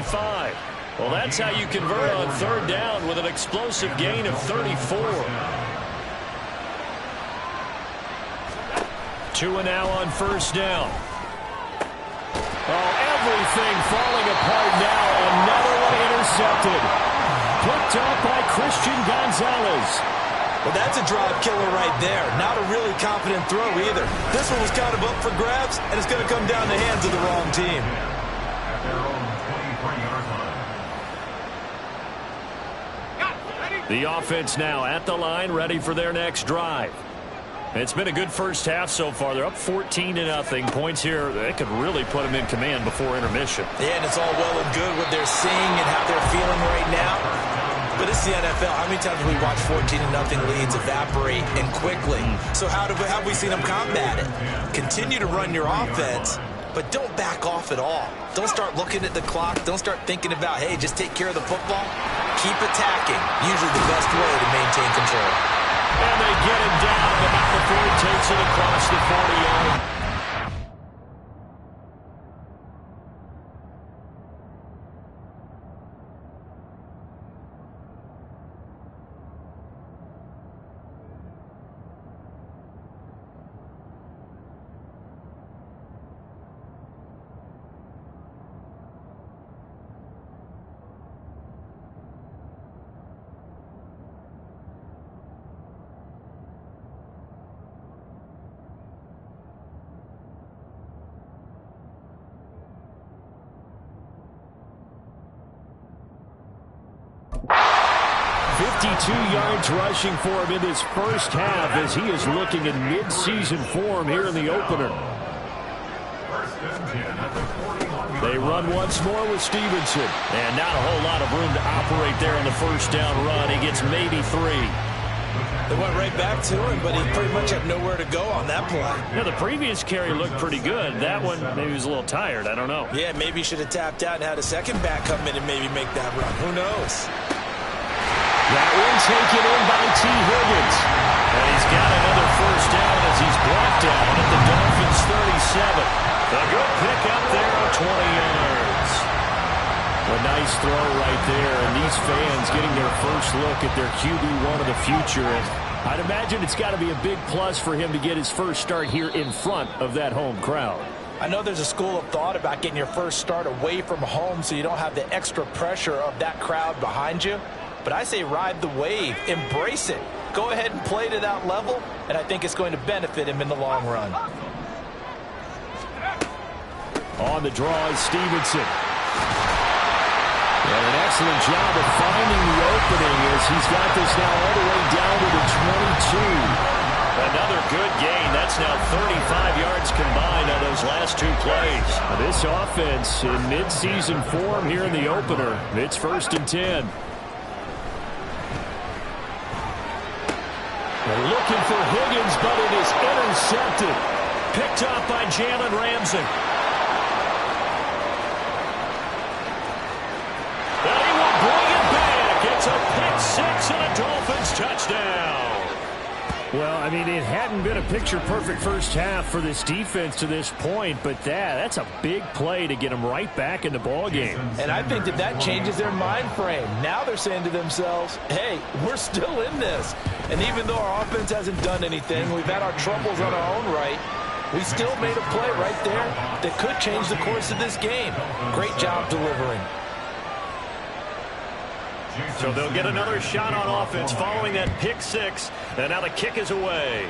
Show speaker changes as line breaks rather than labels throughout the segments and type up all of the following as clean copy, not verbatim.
25. Well, that's how you convert on third down with an explosive gain of 34. Tua now on first down. Oh, everything falling apart now. Another one intercepted. Picked up by Christian Gonzalez.
Well, that's a drive killer right there. Not a really confident throw either. This one was kind of up for grabs, and it's going to come down the hands of the wrong team.
The offense now at the line, ready for their next drive. It's been a good first half so far. They're up 14-0. Points here, that could really put them in command before intermission.
Yeah, and it's all well and good what they're seeing and how they're feeling right now. But it's the NFL. How many times have we watched 14-0 leads evaporate and quickly? So how have we seen them combat it? Continue to run your offense, but don't back off at all. Don't start looking at the clock. Don't start thinking about, hey, just take care of the football. Keep attacking. Usually the best way to maintain control.
And they get him down about before he takes it across the 40-yard. Yards rushing for him in his first half as he is looking in mid-season form here in the opener. They run once more with Stevenson. And not a whole lot of room to operate there on the first down run. He gets maybe 3.
They went right back to him, but he pretty much had nowhere to go on that play.
Yeah, the previous carry looked pretty good. That one, maybe he was a little tired. I don't know.
Yeah, maybe he should have tapped out and had a second back come in and maybe make that run. Who knows?
That one taken in by T. Higgins. And he's got another first down as he's brought down at the Dolphins' 37. A good pick up there of 20 yards. A nice throw right there, and these fans getting their first look at their QB1 of the future. And I'd imagine it's got to be a big plus for him to get his first start here in front of that home crowd.
I know there's a school of thought about getting your first start away from home so you don't have the extra pressure of that crowd behind you. But I say ride the wave. Embrace it. Go ahead and play to that level, and I think it's going to benefit him in the long run.
On the draw is Stevenson. And an excellent job of finding the opening as he's got this now all the way down to the 22. Another good gain. That's now 35 yards combined on those last 2 plays. This offense in mid-season form here in the opener. It's 1st and 10. They're looking for Higgins, but it is intercepted. Picked up by Jalen Ramsey. And he will bring it back. It's a pick 6 and a Dolphins touchdown. Well, I mean, it hadn't been a picture-perfect first half for this defense to this point, but that's a big play to get them right back in the ballgame.
And I think that changes their mind frame. Now they're saying to themselves, hey, we're still in this. And even though our offense hasn't done anything, we've had our troubles on our own right, we still made a play right there that could change the course of this game. Great job delivering.
So they'll get another shot on offense following that pick 6. And now the kick is away.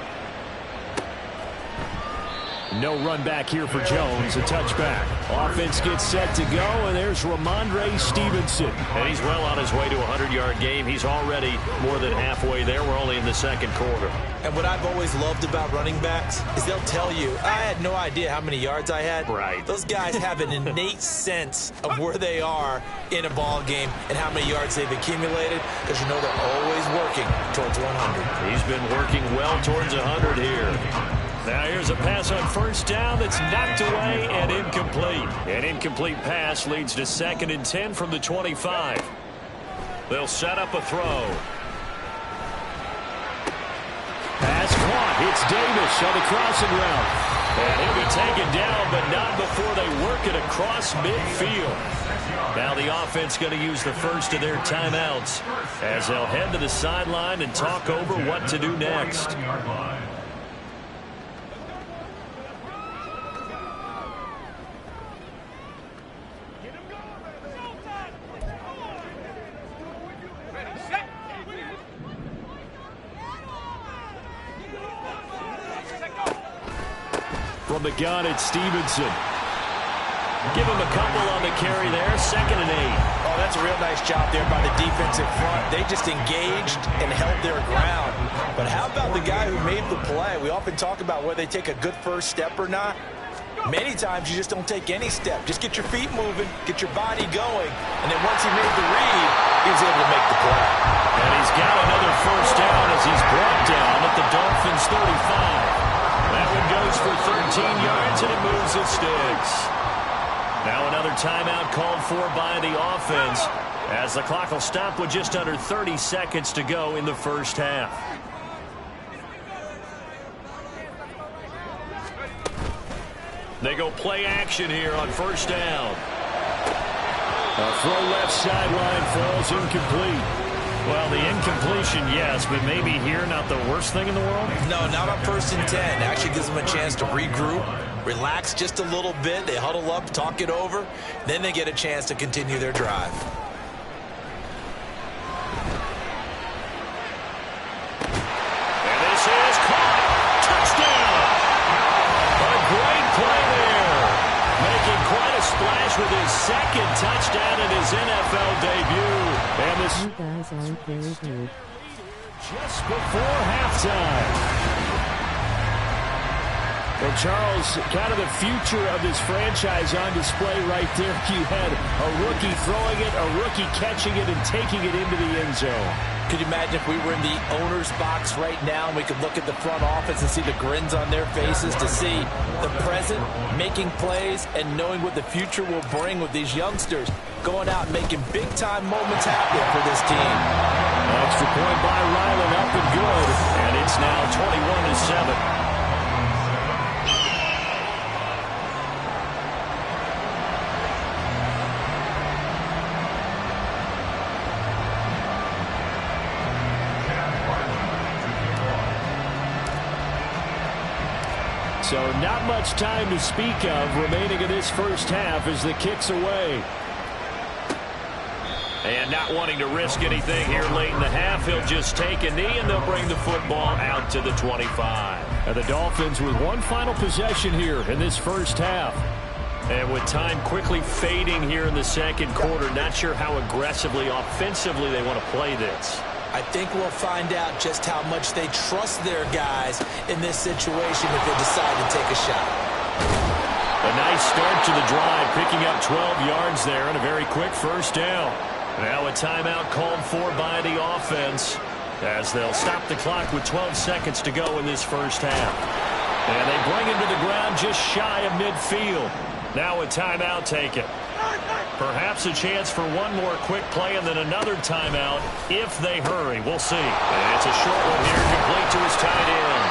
No run back here for Jones. A touchback. Offense gets set to go, and there's Ramondre Stevenson. And he's well on his way to a 100-yard game. He's already more than halfway there. We're only in the second quarter.
And what I've always loved about running backs is they'll tell you, I had no idea how many yards I had.
Right.
Those guys have an innate sense of where they are in a ball game and how many yards they've accumulated, because you know they're always working towards 100.
He's been working well towards 100 here. Now here's a pass on first down that's knocked away and incomplete. An incomplete pass leads to 2nd and 10 from the 25. They'll set up a throw. Pass caught. It's Davis on the crossing route. And he'll be taken down, but not before they work it across midfield. Now the offense going to use the first of their timeouts as they'll head to the sideline and talk over what to do next. From the gun, it's Stevenson. Give him a couple on the carry there. 2nd and 8.
Oh, that's a real nice job there by the defensive front. They just engaged and held their ground. But how about the guy who made the play? We often talk about whether they take a good first step or not. Many times you just don't take any step. Just get your feet moving, get your body going. And then once he made the read, he was able to make the play.
And he's got another first down as he's brought down at the Dolphins' 35. That one goes for 13 yards, and it moves the sticks. Now another timeout called for by the offense as the clock will stop with just under 30 seconds to go in the first half. They go play action here on first down. A throw left sideline falls incomplete. Well, the incompletion, yes, but maybe here not the worst thing in the world?
No, not on 1st and 10. Actually gives them a chance to regroup, relax just a little bit. They huddle up, talk it over. Then they get a chance to continue their drive.
And this is caught. Touchdown. A great play there. Making quite a splash with his 2nd touchdown in his NFL debut. And this
You guys aren't very good.
just before halftime. Well, Charles, kind of the future of this franchise on display right there. You had a rookie throwing it, a rookie catching it, and taking it into the end zone.
Could you imagine if we were in the owner's box right now and we could look at the front office and see the grins on their faces, to see the present, making plays, and knowing what the future will bring with these youngsters going out and making big-time moments happen for this team.
Extra point by Ryland, up and good. And it's now 21-7. So not much time to speak of remaining in this first half as the kick's away. And not wanting to risk anything here late in the half, he'll just take a knee and they'll bring the football out to the 25. And the Dolphins with one final possession here in this first half. And with time quickly fading here in the second quarter, not sure how aggressively, offensively they want to play this.
I think we'll find out just how much they trust their guys in this situation if they decide to take a shot.
A nice start to the drive, picking up 12 yards there and a very quick first down. Now a timeout called for by the offense as they'll stop the clock with 12 seconds to go in this first half. And they bring him to the ground just shy of midfield. Now a timeout taken. Perhaps a chance for one more quick play and then another timeout if they hurry. We'll see. And it's a short one here, complete to his tight end.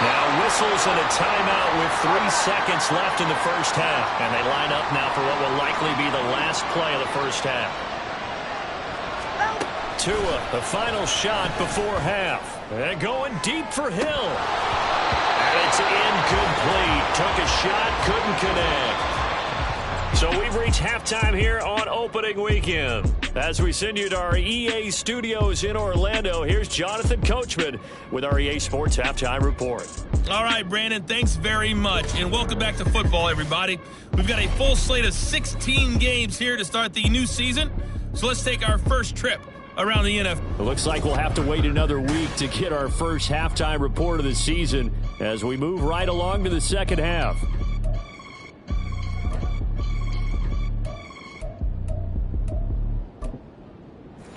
Now whistles and a timeout with 3 seconds left in the first half. And they line up now for what will likely be the last play of the first half. Tua, the final shot before half. And going deep for Hill. And it's incomplete. Took a shot, couldn't connect. So we've reached halftime here on opening weekend. As we send you to our EA studios in Orlando, here's Jonathan Coachman with our EA Sports Halftime Report.
All right, Brandon, thanks very much. And welcome back to football, everybody. We've got a full slate of 16 games here to start the new season. So let's take our first trip around the NFL.
It looks like we'll have to wait another week to get our first halftime report of the season as we move right along to the second half.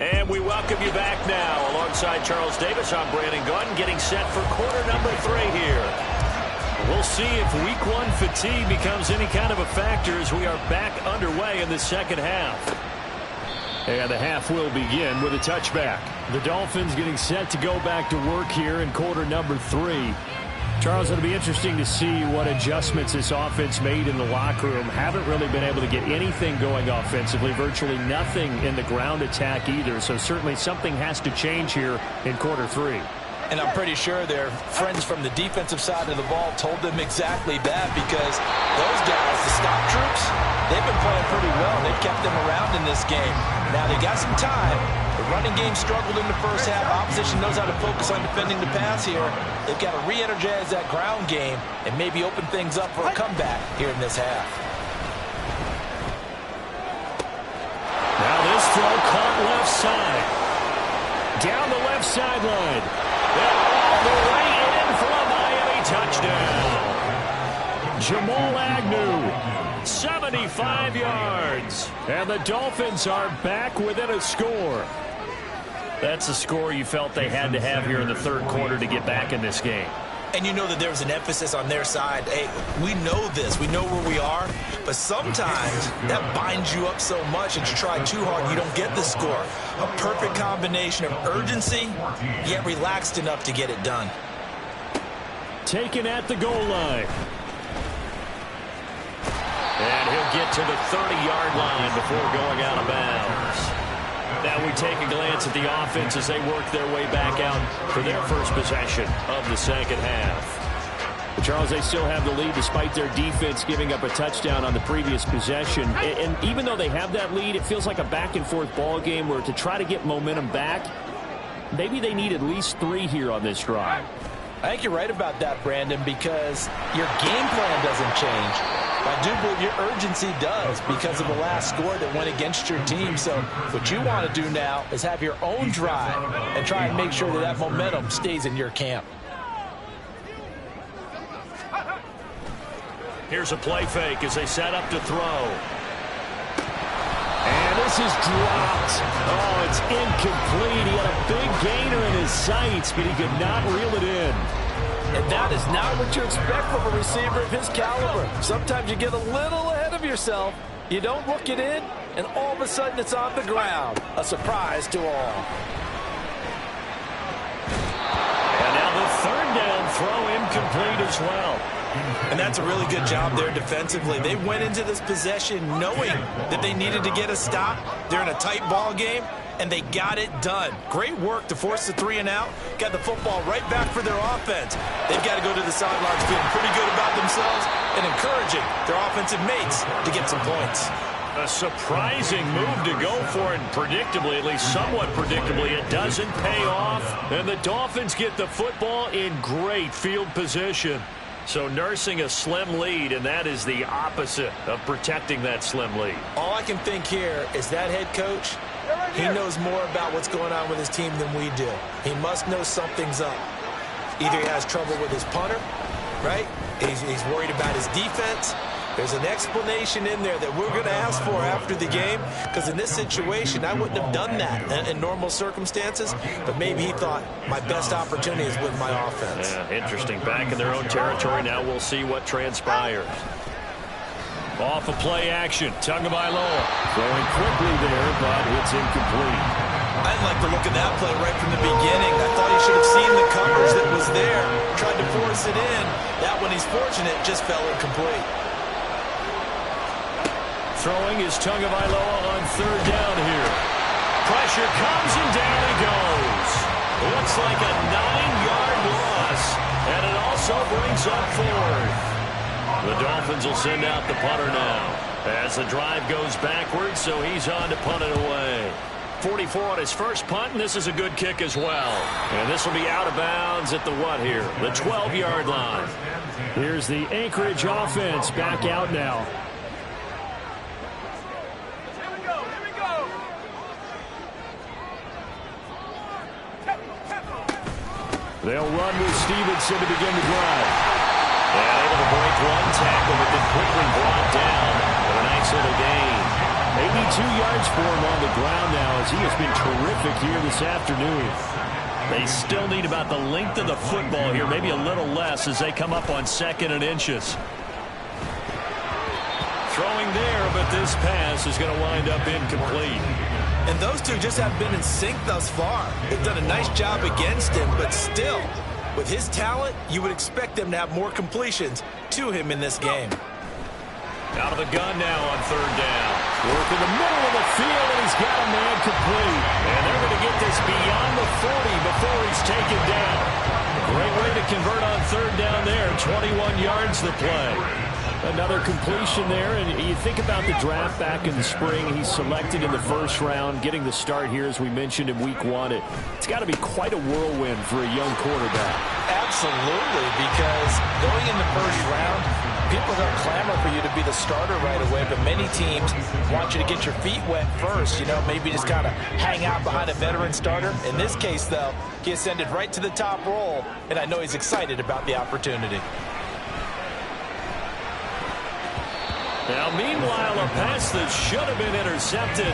And we welcome you back now. Alongside Charles Davis, I'm Brandon Gunn, getting set for quarter number 3 here. We'll see if week 1 fatigue becomes any kind of a factor as we are back underway in the second half. And the half will begin with a touchback. The Dolphins getting set to go back to work here in quarter number 3. Charles, it'll be interesting to see what adjustments this offense made in the locker room. Haven't really been able to get anything going offensively, virtually nothing in the ground attack either. So certainly something has to change here in quarter 3.
And I'm pretty sure their friends from the defensive side of the ball told them exactly that, because those guys, the stop troops, they've been playing pretty well. They've kept them around in this game. Now they got some time. The running game struggled in the first half. Opposition knows how to focus on defending the pass here. They've got to re-energize that ground game and maybe open things up for a comeback here in this half.
Now this throw caught left side. Down the left sideline. All the way in for a Miami touchdown. Jamal Agnew, 75 yards. And the Dolphins are back within a score. That's a score you felt they had to have here in the third quarter to get back in this game.
And you know that there was an emphasis on their side. Hey, we know this. We know where we are. But sometimes that binds you up so much that you try too hard, you don't get the score. A perfect combination of urgency, yet relaxed enough to get it done.
Taken at the goal line. And he'll get to the 30-yard line before going out of bounds. Now we take a glance at the offense as they work their way back out for their first possession of the second half. Charles, they still have the lead despite their defense giving up a touchdown on the previous possession. And even though they have that lead, it feels like a back-and-forth ball game where to try to get momentum back, maybe they need at least 3 here on this drive.
I think you're right about that, Brandon, because your game plan doesn't change. I do believe your urgency does because of the last score that went against your team. So what you want to do now is have your own drive and try and make sure that that momentum stays in your camp.
Here's a play fake as they set up to throw. And this is dropped. Oh, it's incomplete. He had a big gainer in his sights, but he could not reel it in.
And that is not what you expect from a receiver of his caliber. Sometimes you get a little ahead of yourself. You don't look it in, and all of a sudden it's on the ground. A surprise to all.
And now the third down throw incomplete as well.
And that's a really good job there defensively. They went into this possession knowing that they needed to get a stop. They're in a tight ball game, and they got it done. Great work to force the 3 and out. Got the football right back for their offense. They've got to go to the sidelines feeling pretty good about themselves and encouraging their offensive mates to get some points.
A surprising move to go for it, and predictably, at least somewhat predictably, it doesn't pay off. And the Dolphins get the football in great field position. So nursing a slim lead, and that is the opposite of protecting that slim lead.
All I can think here is that head coach, he knows more about what's going on with his team than we do. He must know something's up. Either he has trouble with his punter, right? He's worried about his defense. There's an explanation in there that we're going to ask for after the game, because in this situation, I wouldn't have done that in normal circumstances, but maybe he thought my best opportunity is with my offense.
Yeah, interesting. Back in their own territory. Now we'll see what transpires. Off of play action. Tagovailoa throwing quickly there, but it's incomplete.
I didn't like the look of that play right from the beginning. I thought he should have seen the coverage that was there, tried to force it in. That one, he's fortunate, just fell incomplete.
Throwing is Tagovailoa on third down here. Pressure comes and down he goes. Looks like a 9-yard loss, and it also brings up fourth. The Dolphins will send out the punter now as the drive goes backwards, so he's on to punt it away. 44 on his first punt, and this is a good kick as well. And this will be out of bounds at the what here? The 12-yard line. Here's the Anchorage offense back out now. They'll run with Stevenson to begin the drive. And able to break one tackle, but then quickly brought down with a nice little gain. 82 yards for him on the ground now as he has been terrific here this afternoon. They still need about the length of the football here, maybe a little less as they come up on 2nd and inches. Throwing there, but this pass is going to wind up incomplete.
And those two just have been in sync thus far. They've done a nice job against him, but still, With his talent, you would expect them to have more completions to him in this game.
Out of the gun now on third down. Work in the middle of the field, and he's got a man complete. And they're going to get this beyond the 40 before he's taken down. Great way to convert on third down there. 21 yards to play.
Another completion there, and you think about the draft back in the spring. He's selected in the first round, getting the start here, as we mentioned, in week 1. It's got to be quite a whirlwind for a young quarterback.
Absolutely, because going in the first round, people are going to clamor for you to be the starter right away, but many teams want you to get your feet wet first, maybe just kind of hang out behind a veteran starter. In this case, though, he ascended right to the top role, and I know he's excited about the opportunity.
Now, meanwhile, a pass that should have been intercepted,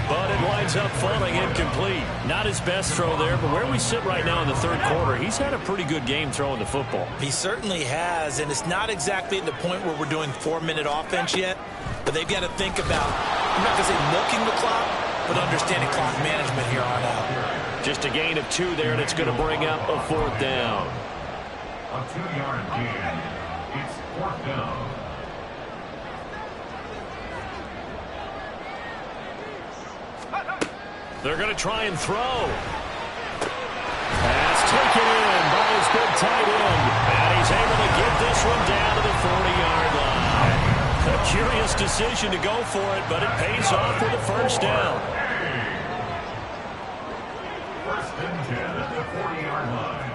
but it winds up falling incomplete. Not his best throw there, but where we sit right now in the third quarter, he's had a pretty good game throwing the football.
He certainly has, and it's not exactly at the point where we're doing 4-minute offense yet, but they've got to think about, I'm not going to say milking the clock, but understanding clock management here on out.
Just a gain of 2 there, and it's going to bring up a 4th down.
A 2-yard gain. It's 4th down.
They're going to try and throw. Pass taken in by his big tight end. And he's able to get this one down to the 40-yard line. A curious decision to go for it, but it pays off with a first down.
First and 10 at the 40-yard line.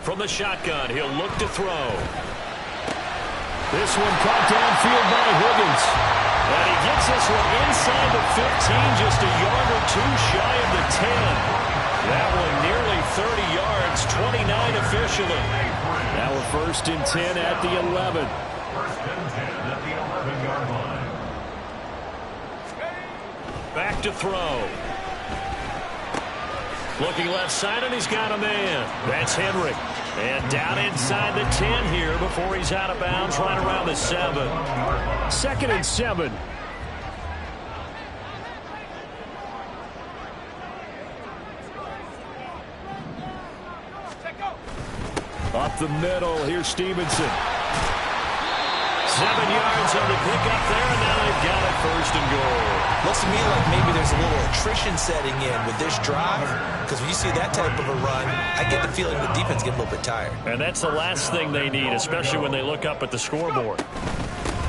From the shotgun, he'll look to throw. This one caught downfield by Higgins. And he gets this one inside the 15, just a yard or 2 shy of the 10. That one nearly 30 yards, 29 officially.
Now we're first and 10 at the 11.
First and 10 at the 11-yard line.
Back to throw. Looking left side, and he's got a man. That's Henry. And down inside the 10 here before he's out of bounds, right around the 7.
2nd and 7. Up the middle, here's Stevenson.
7 yards on the pickup there, and now they've got it 1st and goal.
Looks to me like maybe there's a little attrition setting in with this drive, because when you see that type of a run, I get the feeling the defense gets a little bit tired.
And that's the last thing they need, especially when they look up at the scoreboard.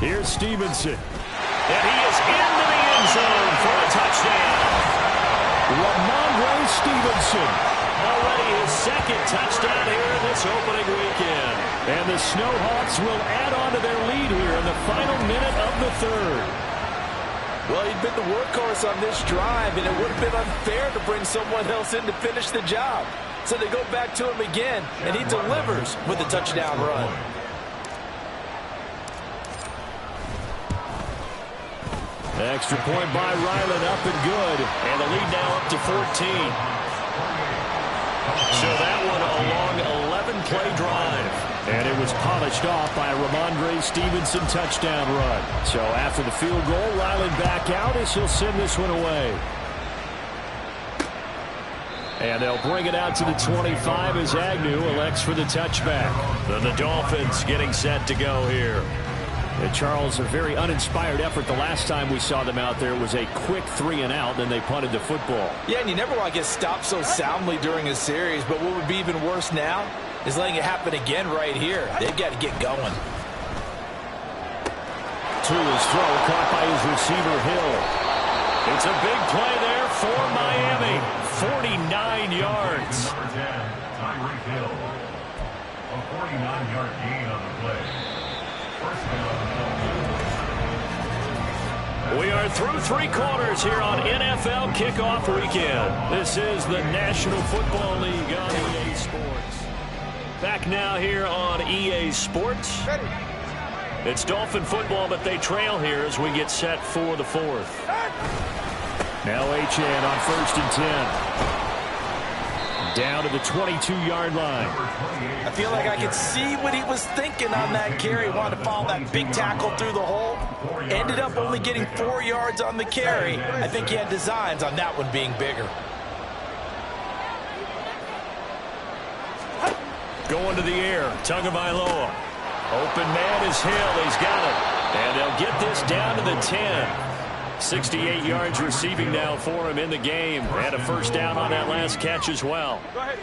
Here's Stevenson.
And he is into the end zone for a touchdown.
Ramondre Stevenson.
Already his 2nd touchdown here in this opening weekend.
And the Snowhawks will add on to their lead here in the final minute of the 3rd.
Well, he'd been the workhorse on this drive, and it would have been unfair to bring someone else in to finish the job. So they go back to him again, and he delivers with a touchdown run.
Extra point by Ryland, up and good.
And the lead now up to 14. So that one a long 11-play drive.
And it was polished off by a Ramondre Stevenson touchdown run. So after the field goal, Ryland back out as he'll send this one away. And they'll bring it out to the 25 as Agnew elects for the touchback.
Then the Dolphins getting set to go here.
And Charles, a very uninspired effort. The last time we saw them out there was a quick 3-and-out, then they punted the football.
Yeah, and you never want to get stopped so soundly during a series, but what would be even worse now is letting it happen again right here. They've got to get going.
To his throw, caught by his receiver, Hill.
It's a big play there for Miami. 49 yards.
Number 10, Tyreek Hill. A 49-yard gain on the play. First down.
We are through 3 quarters here on NFL Kickoff Weekend. This is the National Football League on EA Sports. Back now here on EA Sports. It's Dolphin football, but they trail here as we get set for the 4th.
Now Achane on 1st and 10. Down to the 22-yard line.
I feel like I could see what he was thinking on that carry. Wanted to follow that big tackle through the hole. Ended up only getting 4 yards on the carry. I think he had designs on that one being bigger.
Going to the air. Tagovailoa. Open man is Hill. He's got it. And they'll get this down to the 10. 68 yards receiving now for him in the game. And a first down on that last catch as well.
Go ahead.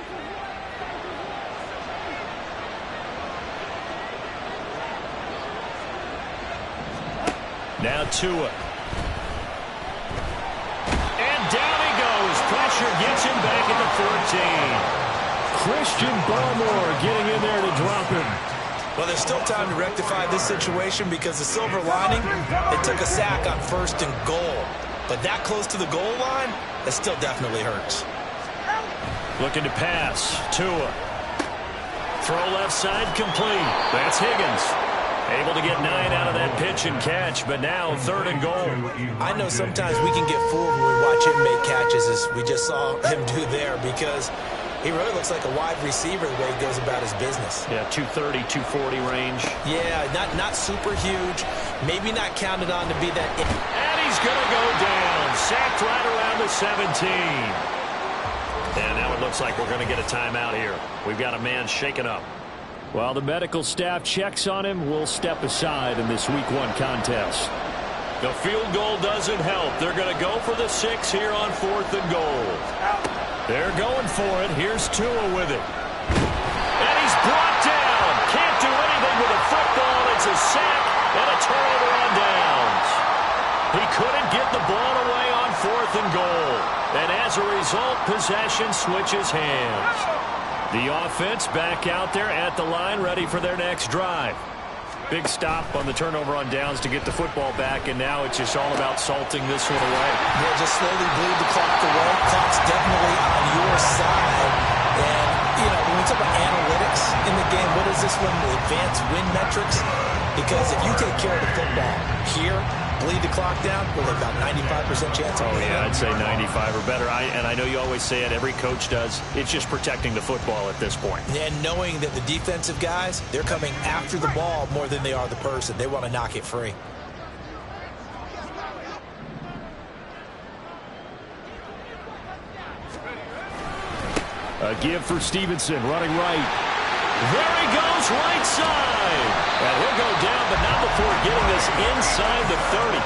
Now Tua. And down he goes. Pressure gets him back at the 14. Christian Barmore getting in there to drop him.
Well, there's still time to rectify this situation because the silver lining, they took a sack on 1st and goal. But that close to the goal line, that still definitely hurts.
Looking to pass. Tua. Throw left side complete. That's Higgins. Able to get 9 out of that pitch and catch, but now 3rd and goal.
I know sometimes we can get fooled when we watch him make catches as we just saw him do there because he really looks like a wide receiver the way he goes about his business.
Yeah, 230, 240 range.
Yeah, not super huge. Maybe not counted on to be that.
And he's going to go down. Sacked right around the 17. And now it looks like we're going to get a timeout here. We've got a man shaken up. While the medical staff checks on him, we'll step aside in this Week 1 contest. The field goal doesn't help. They're going to go for the 6 here on 4th and goal. They're going for it. Here's Tua with it. And he's brought down. Can't do anything with a football. It's a sack and a turnover on downs. He couldn't get the ball away on 4th and goal. And as a result, possession switches hands. The offense back out there at the line, ready for their next drive. Big stop on the turnover on downs to get the football back, and now it's just all about salting this one away.
Yeah, just slowly bleed the clock away. Clock's definitely on your side. And, you know, when we talk about analytics in the game, what is this one? Advanced win metrics? Because if you take care of the football here, bleed the clock down, we'll have about 95% chance of
Oh,
winning.
yeah, I'd say 95 or better. And I know you always say it, every coach does. It's just protecting the football at this point.
And knowing that the defensive guys, they're coming after the ball more than they are the person. They want to knock it free.
A give for Stevenson, running right. There he goes, right side. And he'll go down, but not before getting this inside the 30.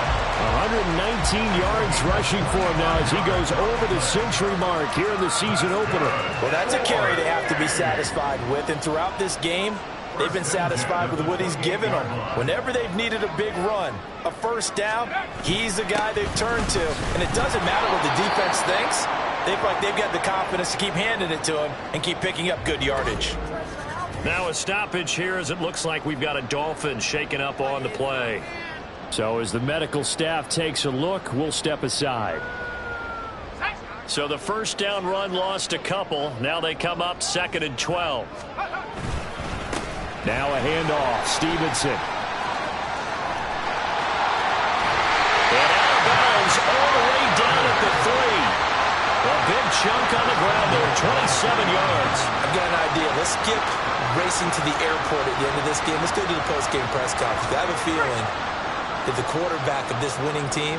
119 yards rushing for him now as he goes over the century mark here in the season opener.
Well, that's a carry they have to be satisfied with. And throughout this game, they've been satisfied with what he's given them. Whenever they've needed a big run, a first down, he's the guy they've turned to. And it doesn't matter what the defense thinks. They feel like they've got the confidence to keep handing it to him and keep picking up good yardage.
Now a stoppage here as it looks like we've got a Dolphin shaken up on the play. So as the medical staff takes a look, we'll step aside. So the first down run lost a couple. Now they come up 2nd and 12. Now a handoff. Stevenson. And out of bounds all the way down at the 3. A big chunk on the ground there, 27 yards.
I've got an idea. Let's skip racing to the airport at the end of this game. Let's go to the post-game press conference. I have a feeling that the quarterback of this winning team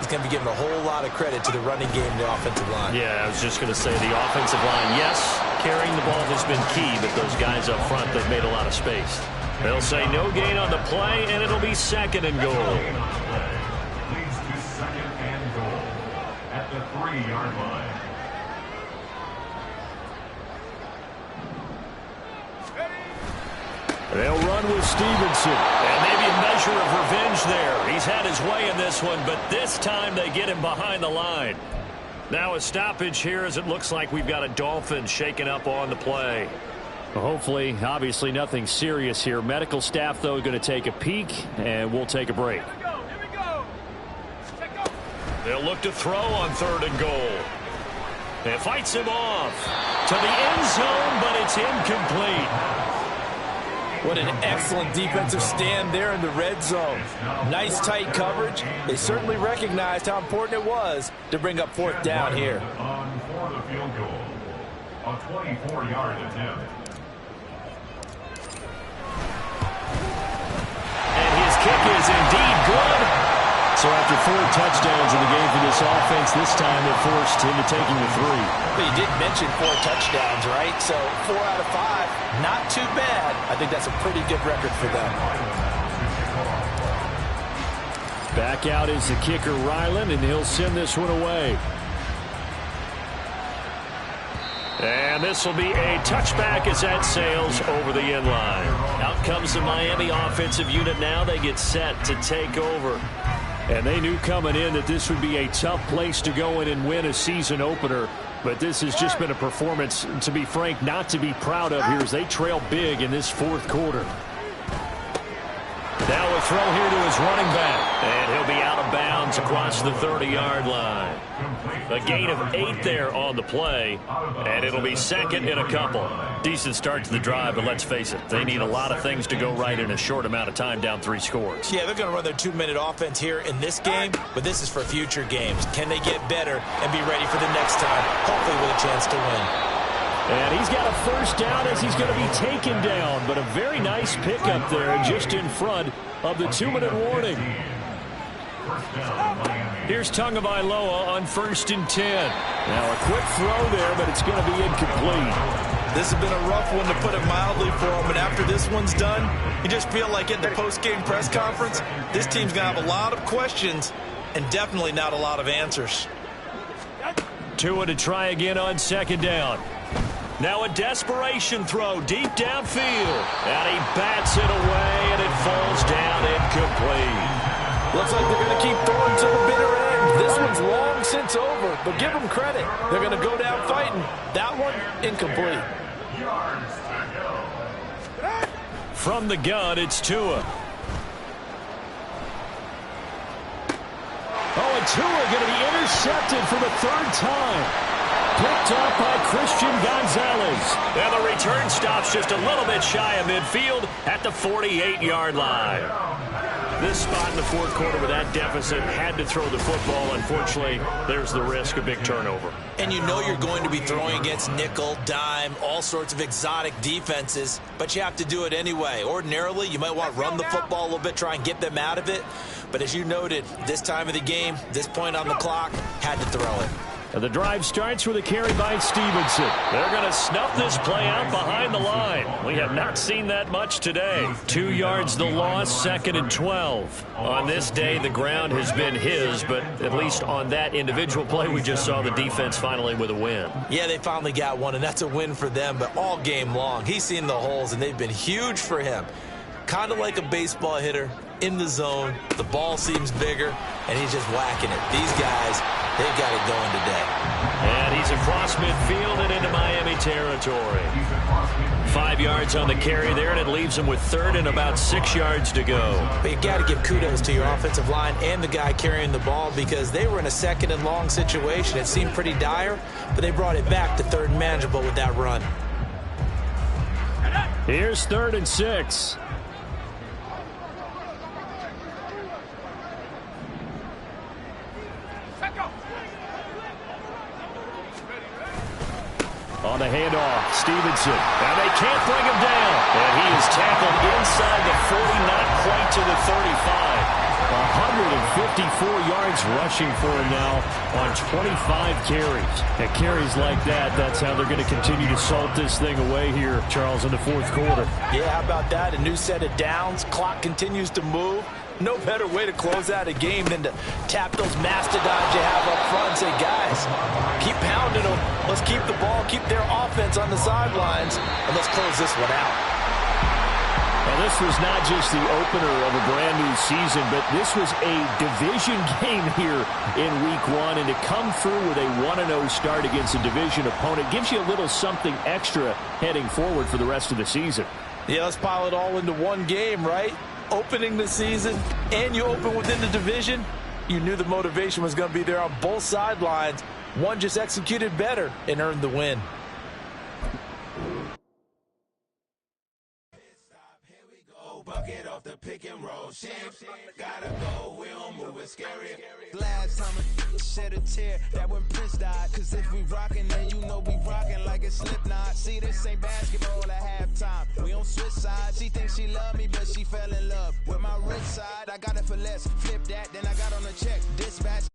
is going to be given a whole lot of credit to the running game and the offensive line.
Yeah, I was just going to say the offensive line, yes, carrying the ball has been key, but those guys up front, they've made a lot of space. They'll say no gain on the play, and it'll be 2nd and goal.
Leads to 2nd and goal at the 3-yard line.
They'll run with Stevenson. And maybe a measure of revenge there. He's had his way in this one, but this time they get him behind the line. Now a stoppage here as it looks like we've got a Dolphin shaken up on the play. Well, hopefully, obviously nothing serious here. Medical staff, though, going to take a peek, and we'll take a break. They'll look to throw on 3rd and goal. And fights him off to the end zone, but it's incomplete.
What an excellent defensive stand there in the red zone. Nice tight coverage. They certainly recognized how important it was to bring up 4th down here.
On for the field goal. A 24-yard attempt.
And his kick is indeed good. So after 4 touchdowns in the game for this offense, this time they're forced into taking the 3.
But you did mention 4 touchdowns, right? So 4 out of 5, not too bad. I think that's a pretty good record for them.
Back out is the kicker, Ryland, and he'll send this one away. And this will be a touchback as that sails over the end line. Out comes the Miami offensive unit now. They get set to take over. And they knew coming in that this would be a tough place to go in and win a season opener. But this has just been a performance, to be frank, not to be proud of here as they trail big in this 4th quarter. Now a throw here to his running back. And he'll be out of bounds across the 30-yard line. A gain of 8 there on the play. And it'll be 2nd and a couple. Decent start to the drive, but let's face it, they need a lot of things to go right in a short amount of time, down 3 scores.
Yeah, they're going to run their 2-minute offense here in this game, but this is for future games. Can they get better and be ready for the next time, hopefully with a chance to win?
And he's got a first down as he's going to be taken down, but a very nice pickup there just in front of the 2-minute warning. Here's Tagovailoa on 1st and 10. Now a quick throw there, but it's going to be incomplete.
This has been a rough one, to put it mildly, for him. And after this one's done, you just feel like at the post-game press conference, this team's going to have a lot of questions and definitely not a lot of answers.
Tua to try again on 2nd down. Now a desperation throw deep downfield. And he bats it away, and it falls down incomplete.
Looks like they're going to keep throwing to the bitter end. This one's long since over, but give them credit. They're going to go down fighting. That one, incomplete.
From the gun, it's Tua. Oh, and Tua going to be intercepted for the 3rd time. Picked up by Christian Gonzalez. And the return stops just a little bit shy of midfield at the 48-yard line. This spot in the 4th quarter with that deficit, had to throw the football. Unfortunately, there's the risk of big turnover.
And you know you're going to be throwing against nickel, dime, all sorts of exotic defenses, but you have to do it anyway. Ordinarily, you might want to run the football a little bit, try and get them out of it. But as you noted, this time of the game, this point on the clock, had to throw it.
The drive starts with a carry by Stevenson. They're going to snuff this play out behind the line. We have not seen that much today. 2 yards the loss, 2nd and 12. On this day, the ground has been his, but at least on that individual play, we just saw the defense finally with a win.
Yeah, they finally got one, and that's a win for them, but all game long, he's seen the holes, and they've been huge for him. Kind of like a baseball hitter in the zone. The ball seems bigger, and he's just whacking it. These guys, they've got it going today.
And he's across midfield and into Miami territory. 5 yards on the carry there, and it leaves him with 3rd and about 6 yards to go.
But you got to give kudos to your offensive line and the guy carrying the ball, because they were in a 2nd and long situation. It seemed pretty dire, but they brought it back to 3rd and manageable with that run.
Here's 3rd and 6. On the handoff, Stevenson. And they can't bring him down. And he is tackled inside the 40, not quite to the 35. 154 yards rushing for him now on 25 carries. And carries like that, that's how they're going to continue to salt this thing away here, Charles, in the 4th quarter.
Yeah, how about that? A new set of downs. Clock continues to move. No better way to close out a game than to tap those mastodons you have up front and say, guys, keep pounding them. Let's keep the ball, keep their offense on the sidelines, and let's close this one out.
Now, this was not just the opener of a brand-new season, but this was a division game here in Week 1, and to come through with a 1-0 start against a division opponent gives you a little something extra heading forward for the rest of the season.
Yeah, let's pile it all into one game, right? Opening the season, and you open within the division, you knew the motivation was going to be there on both sidelines. One just executed better and earned the win.
Bucket off the pick and roll. Gotta go, we don't move it scary. Last time a shed a tear, that when Prince died. Cause if we rockin', then you know we rockin' like a Slipknot. See, this ain't basketball at halftime. We on switch sides. She thinks she loved me, but she fell in love with my rich side. I got it for less. Flip that, then I got on a check. Dispatch.